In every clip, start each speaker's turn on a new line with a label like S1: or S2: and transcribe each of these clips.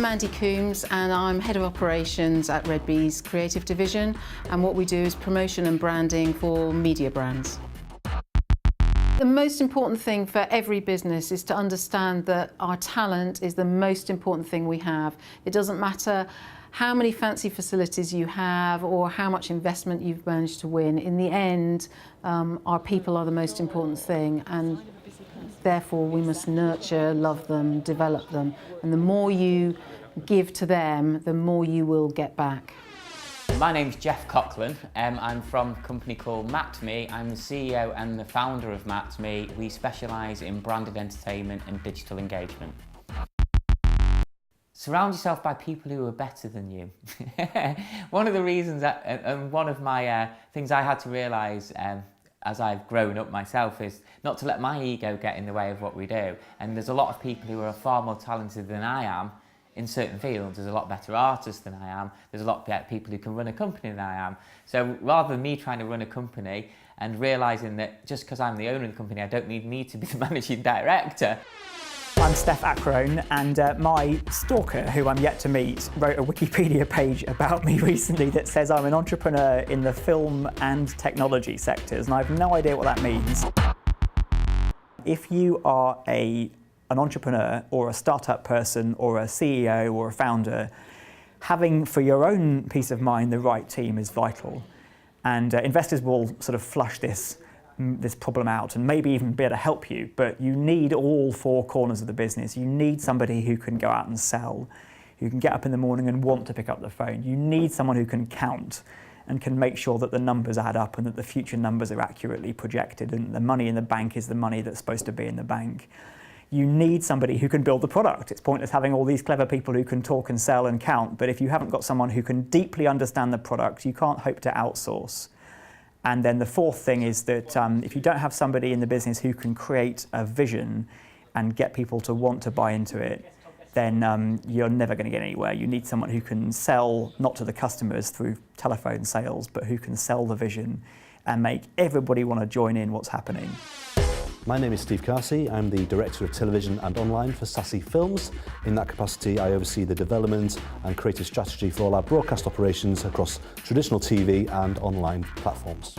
S1: Mandy Coombs and I'm Head of Operations at Red Bee's Creative Division, and what we do is promotion and branding for media brands. The most important thing for every business is to understand that our talent is the most important thing we have. It doesn't matter how many fancy facilities you have or how much investment you've managed to win. In the end, our people are the most important thing, and therefore we must nurture, love them, develop them. And the more you give to them, the more you will get back.
S2: My name's Jeff Coughlin. I'm from a company called MatMe. I'm the CEO and the founder of MatMe. We specialise in branded entertainment and digital engagement. Surround yourself by people who are better than you. One of the reasons and one of my things I had to realise as I've grown up myself is not to let my ego get in the way of what we do. And there's a lot of people who are far more talented than I am in certain fields. There's a lot better artists than I am. There's a lot better people who can run a company than I am. So rather than me trying to run a company and realising that just because I'm the owner of the company, I don't need me to be the managing director.
S3: I'm Steph Acrone, and my stalker, who I'm yet to meet, wrote a Wikipedia page about me recently that says I'm an entrepreneur in the film and technology sectors, and I have no idea what that means. If you are an entrepreneur or a startup person or a CEO or a founder, having for your own peace of mind the right team is vital, and investors will sort of flush this problem out and maybe even be able to help you, but you need all four corners of the business. You need somebody who can go out and sell, who can get up in the morning and want to pick up the phone. You need someone who can count and can make sure that the numbers add up and that the future numbers are accurately projected and the money in the bank is the money that's supposed to be in the bank. You need somebody who can build the product. It's pointless having all these clever people who can talk and sell and count, but if you haven't got someone who can deeply understand the product, you can't hope to outsource. And then the fourth thing is that if you don't have somebody in the business who can create a vision and get people to want to buy into it, then you're never going to get anywhere. You need someone who can sell, not to the customers through telephone sales, but who can sell the vision and make everybody want to join in what's happening.
S4: My name is Steve Carsey. I'm the Director of Television and Online for Sassy Films. In that capacity, I oversee the development and creative strategy for all our broadcast operations across traditional TV and online platforms.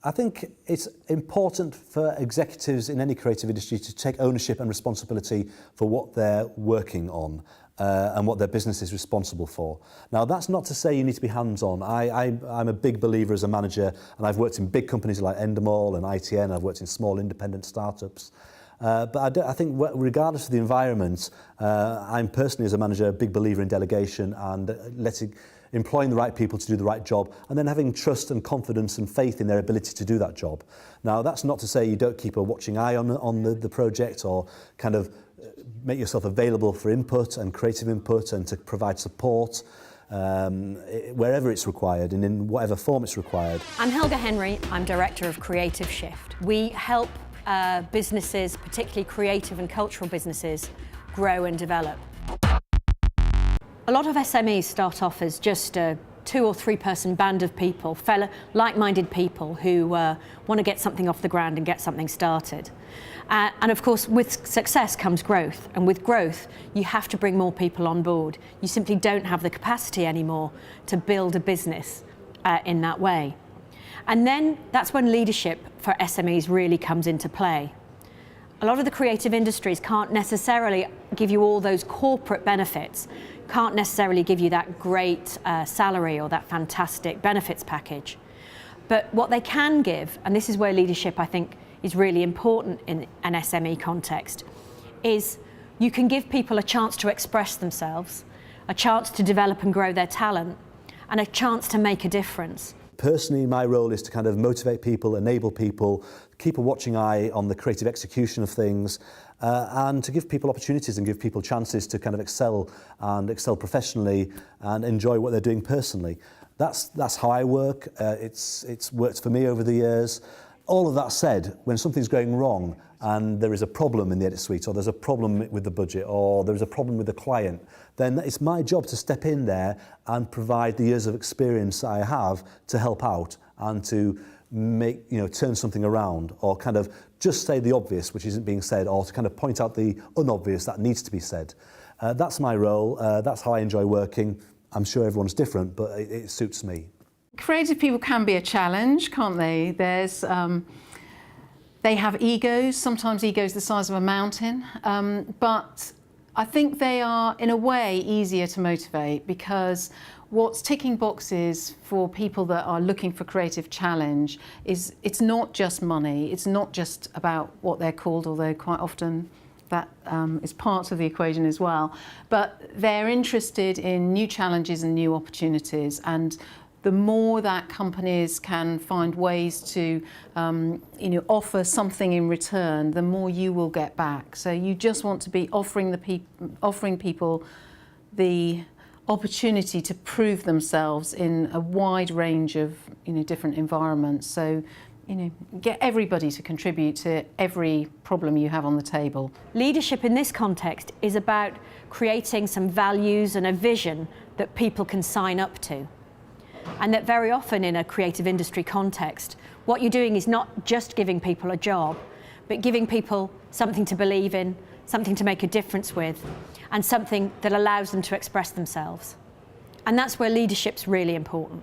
S4: I think it's important for executives in any creative industry to take ownership and responsibility for what they're working on and what their business is responsible for. Now, that's not to say you need to be hands-on. I'm a big believer as a manager, and I've worked in big companies like Endemol and ITN. I've worked in small independent startups. But I think regardless of the environment, I'm personally as a manager a big believer in delegation and employing the right people to do the right job, and then having trust and confidence and faith in their ability to do that job. Now, that's not to say you don't keep a watching eye on the project or kind of make yourself available for input and creative input and to provide support wherever it's required and in whatever form it's required.
S5: I'm Helga Henry. I'm Director of Creative Shift. We help businesses, particularly creative and cultural businesses, grow and develop. A lot of SMEs start off as just a 2 or 3 person band of people, like-minded people who want to get something off the ground and get something started. And of course, with success comes growth, and with growth, you have to bring more people on board. You simply don't have the capacity anymore to build a business in that way. And then that's when leadership for SMEs really comes into play. A lot of the creative industries can't necessarily give you all those corporate benefits, can't necessarily give you that great salary or that fantastic benefits package. But what they can give, and this is where leadership I think is really important in an SME context, is you can give people a chance to express themselves, a chance to develop and grow their talent, and a chance to make a difference.
S4: Personally, my role is to kind of motivate people, enable people, keep a watching eye on the creative execution of things, and to give people opportunities and give people chances to kind of excel professionally and enjoy what they're doing personally. That's how I work. It's worked for me over the years. All of that said, when something's going wrong and there is a problem in the edit suite, or there's a problem with the budget, or there's a problem with the client, then it's my job to step in there and provide the years of experience I have to help out and to make, turn something around, or kind of just say the obvious which isn't being said, or to kind of point out the unobvious that needs to be said. That's my role, that's how I enjoy working. I'm sure everyone's different, but it suits me.
S1: Creative people can be a challenge, can't they? They have egos, sometimes egos the size of a mountain, but I think they are, in a way, easier to motivate, because what's ticking boxes for people that are looking for creative challenge is it's not just money, it's not just about what they're called, although quite often that is part of the equation as well, but they're interested in new challenges and new opportunities, and the more that companies can find ways to offer something in return, the more you will get back. So you just want to be offering people the opportunity to prove themselves in a wide range of different environments. So get everybody to contribute to every problem you have on the table.
S5: Leadership in this context is about creating some values and a vision that people can sign up to. And that very often in a creative industry context, what you're doing is not just giving people a job, but giving people something to believe in, something to make a difference with, and something that allows them to express themselves. And that's where leadership's really important.